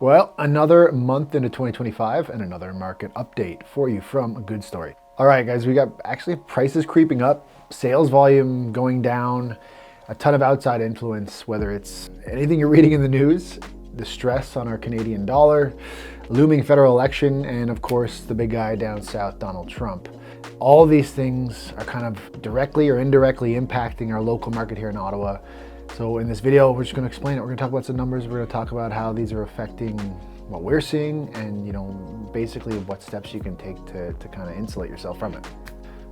Well, another month into 2025 and another market update for you from A Good Story. All right, guys, we got actually prices creeping up, sales volume going down, a ton of outside influence, whether it's anything you're reading in the news, the stress on our Canadian dollar, looming federal election, and of course, the big guy down south, Donald Trump. All of these things are kind of directly or indirectly impacting our local market here in Ottawa. So in this video, we're just going to explain it. We're going to talk about some numbers. We're going to talk about how these are affecting what we're seeing and, basically what steps you can take to kind of insulate yourself from it.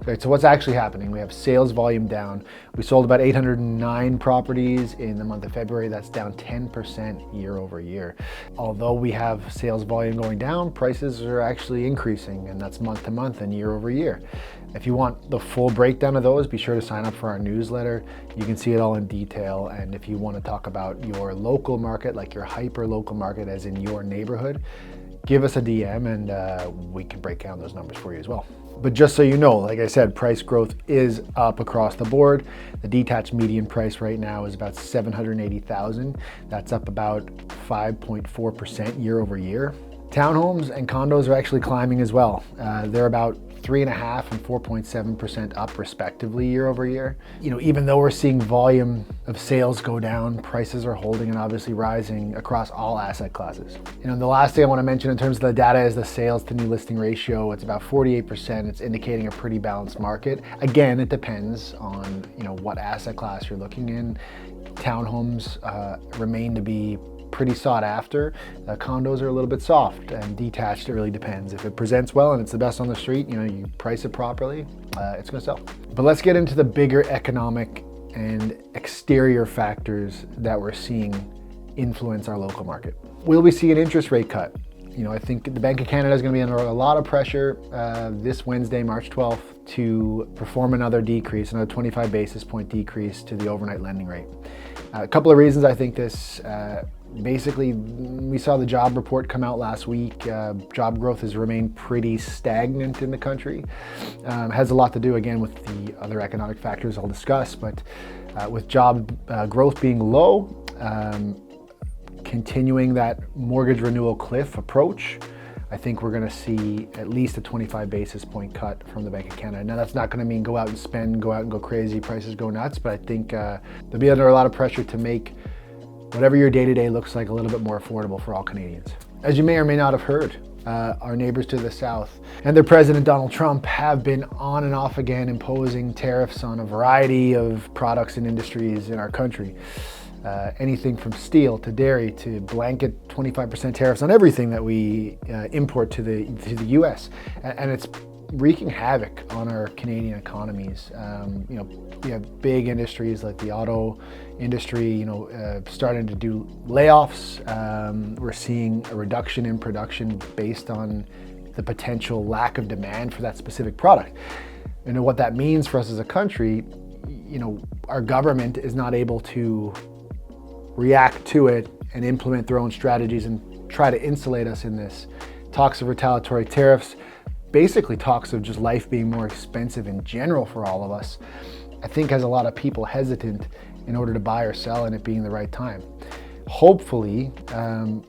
Okay, so what's actually happening? We have sales volume down. We sold about 809 properties in the month of February. That's down 10% year over year. Although we have sales volume going down, prices are actually increasing, and that's month to month and year over year. If you want the full breakdown of those, be sure to sign up for our newsletter. You can see it all in detail. And if you want to talk about your local market, like your hyper local market, as in your neighborhood, give us a DM and we can break down those numbers for you as well. But just so you know, like I said, price growth is up across the board. The detached median price right now is about $780,000. That's up about 5.4% year over year. Townhomes and condos are actually climbing as well. They're about 3.5% and 4.7% up respectively year over year. Even though we're seeing volume of sales go down, prices are holding and obviously rising across all asset classes. The last thing I want to mention in terms of the data is the sales to new listing ratio. It's about 48%. It's indicating a pretty balanced market. Again, it depends on what asset class you're looking in. Townhomes remain to be pretty sought after. Condos are a little bit soft, and detached, it really depends. If it presents well and it's the best on the street, you price it properly, it's gonna sell. But let's get into the bigger economic and exterior factors that we're seeing influence our local market. Will we see an interest rate cut? I think the Bank of Canada is going to be under a lot of pressure this Wednesday, March 12th, to perform another 25 basis point decrease to the overnight lending rate. A couple of reasons I think this. Basically, we saw the job report come out last week. Job growth has remained pretty stagnant in the country. Has a lot to do, again, with the other economic factors I'll discuss, but with job growth being low, continuing that mortgage renewal cliff approach, I think we're going to see at least a 25 basis point cut from the Bank of Canada. Now, that's not going to mean go out and spend, go out and go crazy, prices go nuts, but I think they'll be under a lot of pressure to make whatever your day-to-day looks like a little bit more affordable for all Canadians. As you may or may not have heard, our neighbors to the south and their president, Donald Trump, have been on and off again imposing tariffs on a variety of products and industries in our country. Anything from steel to dairy to blanket 25% tariffs on everything that we import to the US. And it's wreaking havoc on our Canadian economies. We have big industries like the auto industry, starting to do layoffs. We're seeing a reduction in production based on the potential lack of demand for that specific product. And what that means for us as a country, our government is not able to react to it and implement their own strategies and try to insulate us in this. Talks of retaliatory tariffs, basically talks of just life being more expensive in general for all of us, I think has a lot of people hesitant in order to buy or sell and it being the right time. Hopefully,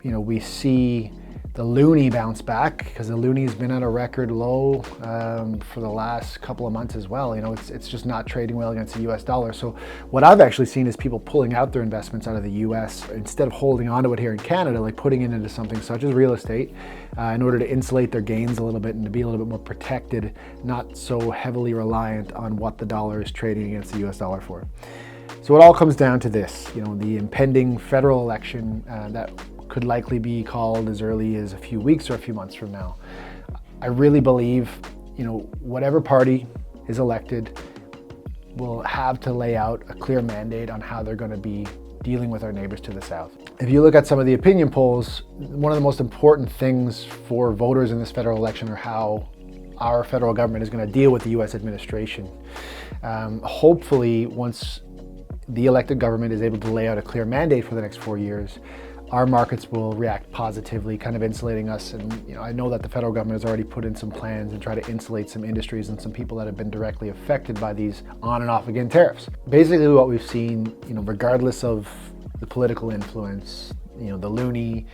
we see the loonie bounce back, because the loonie's been at a record low for the last couple of months as well. It's just not trading well against the US dollar. So what I've actually seen is people pulling out their investments out of the US instead of holding onto it here in Canada, like putting it into something such as real estate in order to insulate their gains a little bit and to be a little bit more protected, not so heavily reliant on what the dollar is trading against the US dollar for. So it all comes down to this, the impending federal election that could likely be called as early as a few weeks or a few months from now. I really believe, whatever party is elected will have to lay out a clear mandate on how they're going to be dealing with our neighbors to the south. If you look at some of the opinion polls, one of the most important things for voters in this federal election are how our federal government is going to deal with the US administration. Hopefully, once the elected government is able to lay out a clear mandate for the next 4 years, our markets will react positively, kind of insulating us. And I know that the federal government has already put in some plans and try to insulate some industries and some people that have been directly affected by these on and off again tariffs. Basically what we've seen, regardless of the political influence, the loonie,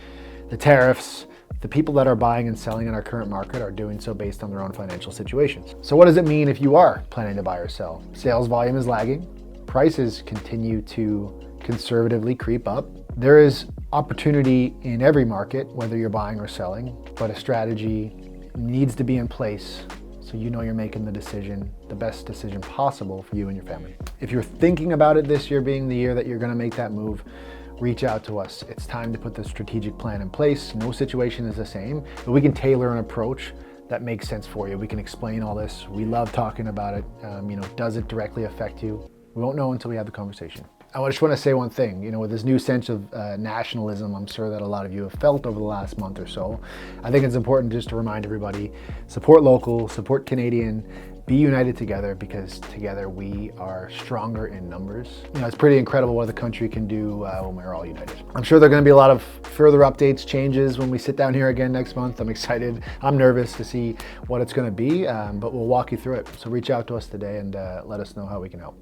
the tariffs, the people that are buying and selling in our current market are doing so based on their own financial situations. So what does it mean if you are planning to buy or sell? Sales volume is lagging. Prices continue to conservatively creep up. There is opportunity in every market, whether you're buying or selling, but a strategy needs to be in place so you know you're making the best decision possible for you and your family. If you're thinking about it this year being the year that you're gonna make that move, reach out to us. It's time to put the strategic plan in place. No situation is the same, but we can tailor an approach that makes sense for you. We can explain all this. We love talking about it. Does it directly affect you? We won't know until we have the conversation. I just want to say one thing, with this new sense of nationalism, I'm sure that a lot of you have felt over the last month or so. I think it's important just to remind everybody, support local, support Canadian, be united together, because together we are stronger in numbers. It's pretty incredible what the country can do when we're all united. I'm sure there are going to be a lot of further updates, changes when we sit down here again next month. I'm excited. I'm nervous to see what it's going to be, but we'll walk you through it. So reach out to us today and let us know how we can help.